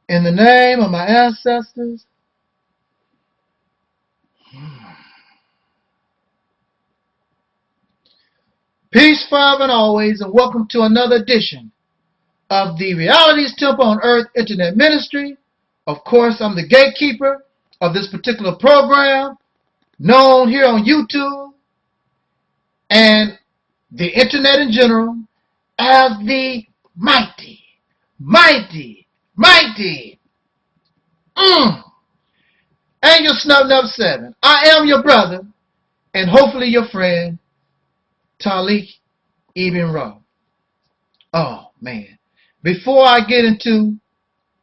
In the name of my ancestors, peace, forever and always, and welcome to another edition of the Realities Temple on Earth Internet Ministry. Of course, I'm the gatekeeper of this particular program, known here on YouTube and the Internet in general as the mighty, mighty, mighty, Angel Snub Nub 7. I am your brother, and hopefully your friend, Talik Ibn Ra. Oh, man. Before I get into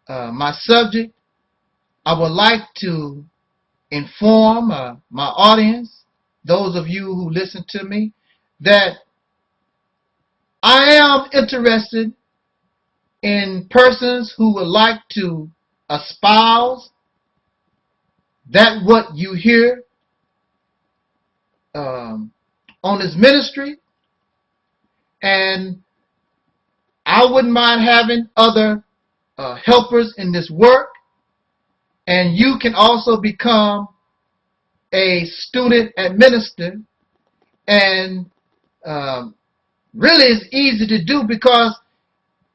my subject, I would like to inform my audience, those of you who listen to me, that I am interested in persons who would like to espouse that what you hear on this ministry, and I wouldn't mind having other helpers in this work, and you can also become a student administrator, and really it's easy to do because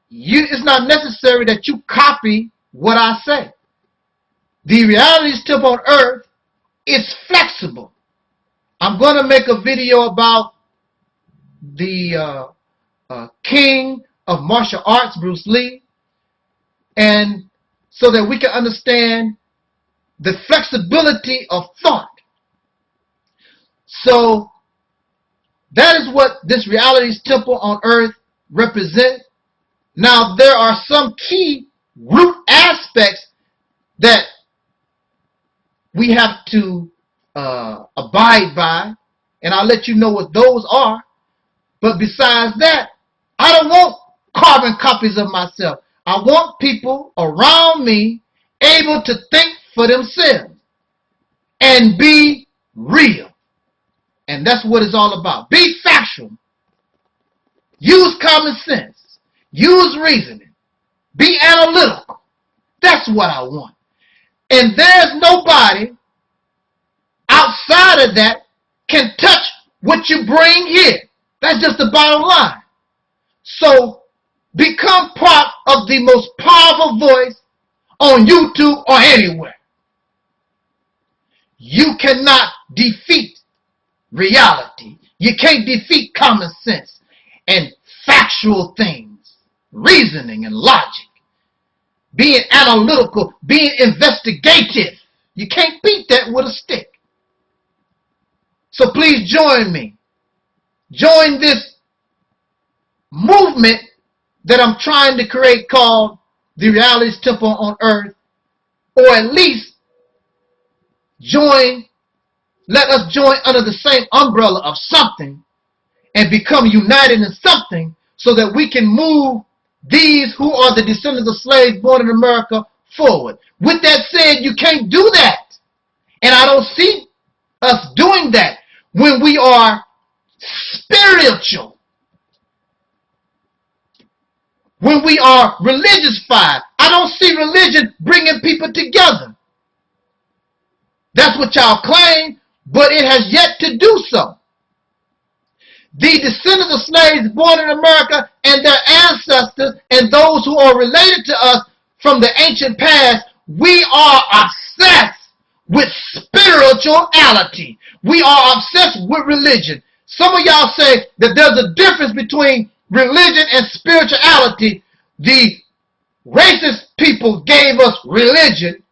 it's not necessary that you copy what I say. The Realities Temple on Earth is flexible. I'm going to make a video about the king of martial arts, Bruce Lee, and so that we can understand the flexibility of thought. So that is what this Realities Temple on Earth represents. Now, there are some key root aspects that we have to abide by, and I'll let you know what those are. But besides that, I don't want carbon copies of myself. I want people around me able to think for themselves and be real. And that's what it's all about. Be factual. Use common sense. Use reasoning. Be analytical. That's what I want. And there's nobody outside of that can touch what you bring here. That's just the bottom line. So become part of the most powerful voice on YouTube or anywhere. You cannot defeat reality. You can't defeat common sense and factual things, reasoning and logic, being analytical, being investigative. You can't beat that with a stick. So please join me. Join this movement that I'm trying to create called the Realities Temple on Earth, or at least let us join under the same umbrella of something and become united in something so that we can move these who are the descendants of slaves born in America forward. With that said, you can't do that. And I don't see us doing that when we are spiritual. When we are religious-fied. I don't see religion bringing people together. That's what y'all claim, but it has yet to do so. The descendants of slaves born in America and their ancestors and those who are related to us from the ancient past, we are obsessed with spirituality. We are obsessed with religion. Some of y'all say that there's a difference between religion and spirituality. The racist people gave us religion,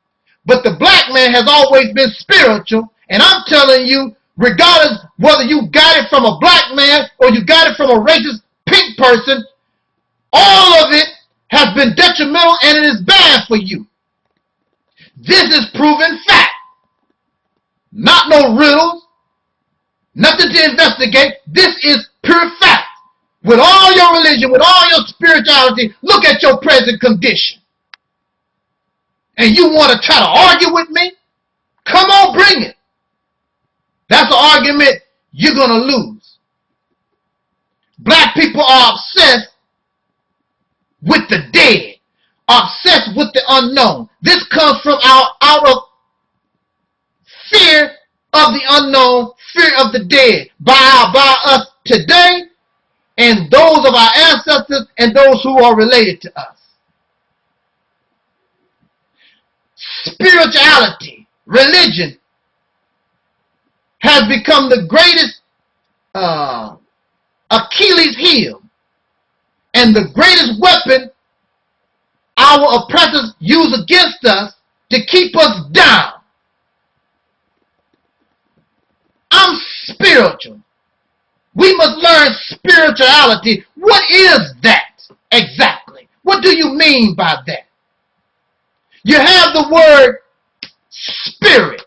but the black man has always been spiritual. And I'm telling you, regardless whether you got it from a black man or you got it from a racist pink person, all of it has been detrimental and it is bad for you. This is proven fact. Not no riddles, nothing to investigate. This is pure fact. With all your religion, with all your spirituality, look at your present condition. And you want to try to argue with me? Come on, bring it. That's an argument you're going to lose. Black people are obsessed with the dead. obsessed with the unknown. This comes from out of fear of the unknown, fear of the dead, by us today and those of our ancestors and those who are related to us. Spirituality, religion, has become the greatest Achilles heel and the greatest weapon our oppressors use against us to keep us down. I'm spiritual. We must learn spirituality. What is that exactly? What do you mean by that? You have the word spirit.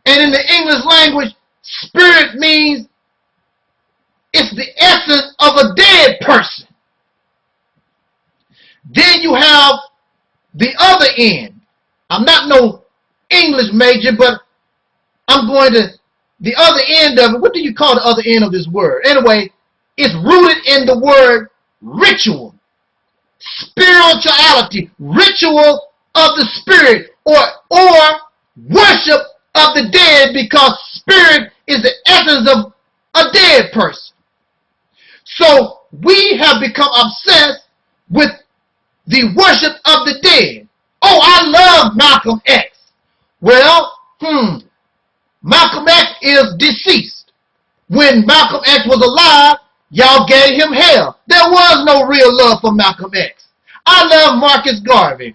And in the English language, spirit means it's the essence of a dead person. Then you have the other end. I'm not no English major, but I'm going to the other end of it. What do you call the other end of this word? Anyway, it's rooted in the word ritual. Spirituality, ritual of the spirit, or worship of the dead, because spirit is the essence of a dead person. So we have become obsessed with the worship of the dead. Oh, I love Malcolm X. Well, Malcolm X is deceased. When Malcolm X was alive, y'all gave him hell. There was no real love for Malcolm X. I love Marcus Garvey.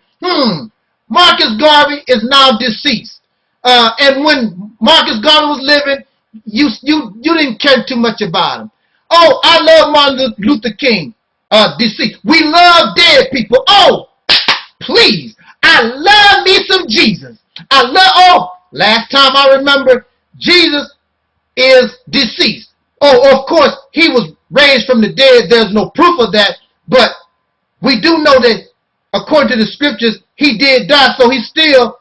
Marcus Garvey is now deceased. And when Marcus Garvey was living, you didn't care too much about him. Oh, I love Martin Luther King, deceased. We love dead people. Oh, please. I love me some Jesus. Last time I remember, Jesus is deceased. Oh, of course, he was raised from the dead. There's no proof of that. But we do know that, according to the scriptures, he did die. So he still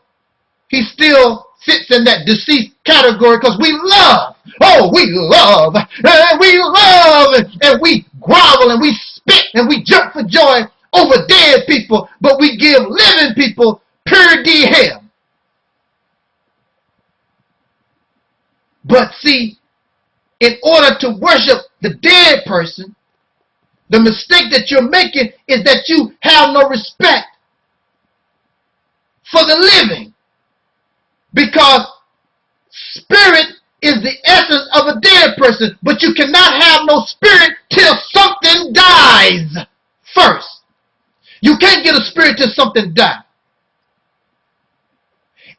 fits in that deceased category, because we love. Oh, we love. And we love. And we grovel and we spit and we jump for joy over dead people. But we give living people pure D hell. But see, in order to worship the dead person, the mistake that you're making is that you have no respect for the living. Because spirit is the essence of a dead person, but you cannot have no spirit till something dies first. You can't get a spirit till something dies.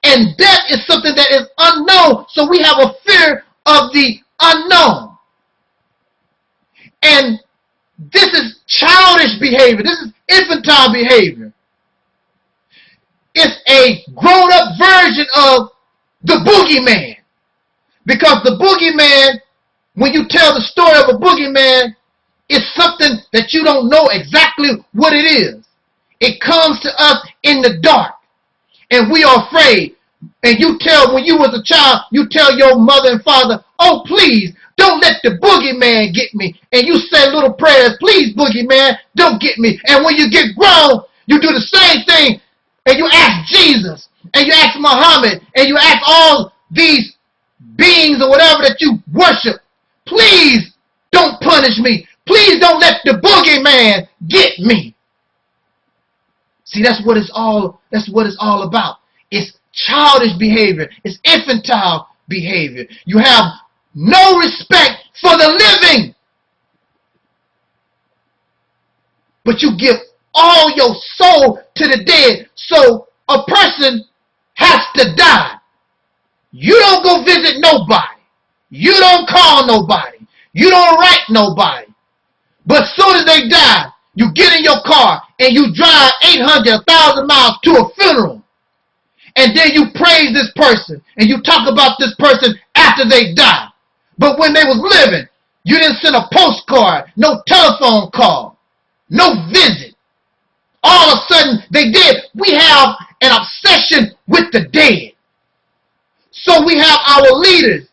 And death is something that is unknown, so we have a fear of the unknown. And this is childish behavior. This is infantile behavior. It's a grown-up version of the boogeyman. Because the boogeyman, when you tell the story of a boogeyman, it's something that you don't know exactly what it is. It comes to us in the dark. And we are afraid. And you tell, when you was a child, you tell your mother and father, oh, please, don't let the boogeyman get me. And you say little prayers, please, boogeyman, don't get me. And when you get grown, you do the same thing. And you ask Jesus, and you ask Muhammad, and you ask all these beings or whatever that you worship, please don't punish me. Please don't let the boogeyman get me. See, that's what it's all about. It's childish behavior. It's infantile behavior. You have no respect for the living. But you give all your soul to the dead. So a person has to die. You don't go visit nobody. You don't call nobody. You don't write nobody. But as soon as they die, you get in your car and you drive 800, 1,000 miles to a funeral. And then you praise this person and you talk about this person after they die. But when they was living, you didn't send a postcard, no telephone call, no visit. All of a sudden they did. We have an obsession with the dead. So we have our leaders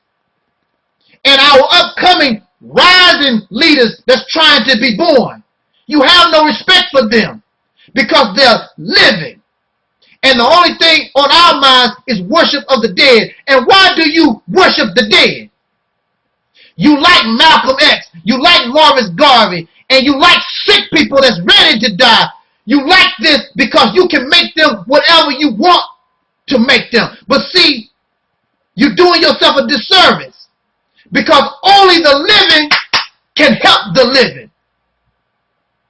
and our upcoming rising leaders that's trying to be born. You have no respect for them because they're living. And the only thing on our minds is worship of the dead. And why do you worship the dead? You like Malcolm X, you like Marcus Garvey, and you like sick people that's ready to die. You like this because you can make them whatever you want to make them. But see, you're doing yourself a disservice, because only the living can help the living.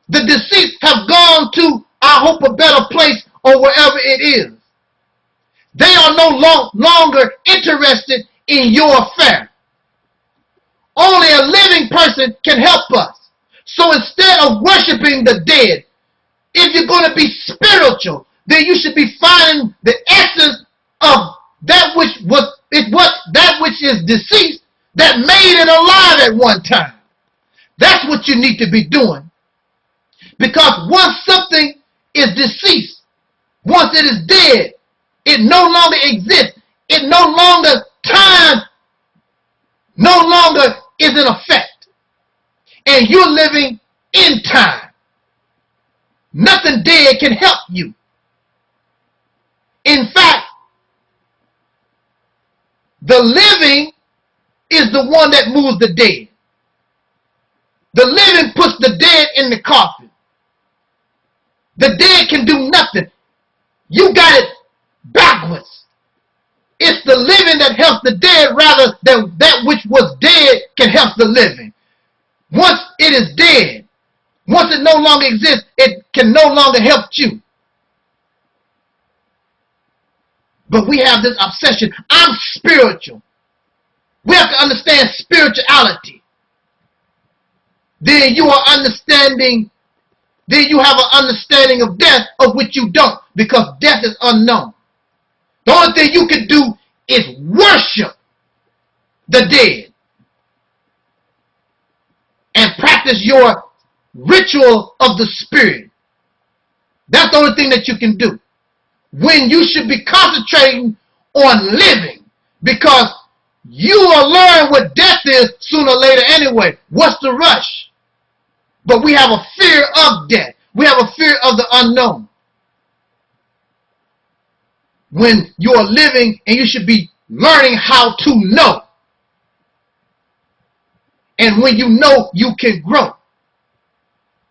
The deceased have gone to, I hope, a better place, or wherever it is. They are no longer interested in your affair. Only a living person can help us. So instead of worshiping the dead, if you're going to be spiritual, then you should be finding the essence of that which is deceased, that made it alive at one time. That's what you need to be doing. Because once something is deceased, once it is dead, it no longer exists. It no longer, time no longer is in effect. And you're living in time. Nothing dead can help you. In fact, the living is the one that moves the dead. The living puts the dead in the coffin. The dead can do nothing. You got it backwards. It's the living that helps the dead rather than that which was dead can help the living. Once it is dead, once it no longer exists, it can no longer help you. But we have this obsession. I'm spiritual. We have to understand spirituality. Then you are understanding. Then you have an understanding of death, of which you don't, because death is unknown. The only thing you can do is worship the dead and practice your ritual of the spirit. That's the only thing that you can do. When you should be concentrating on living, because you will learn what death is sooner or later anyway. What's the rush? But we have a fear of death. We have a fear of the unknown. When you are living, and you should be learning how to know. And when you know, you can grow.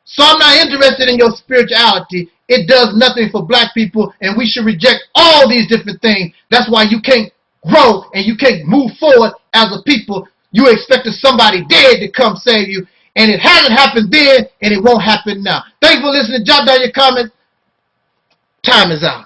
So I'm not interested in your spirituality. It does nothing for black people, and we should reject all these different things. That's why you can't grow and you can't move forward as a people. You expected somebody dead to come save you, and it hasn't happened then, and it won't happen now. Thanks for listening. Jot down your comments. Time is out.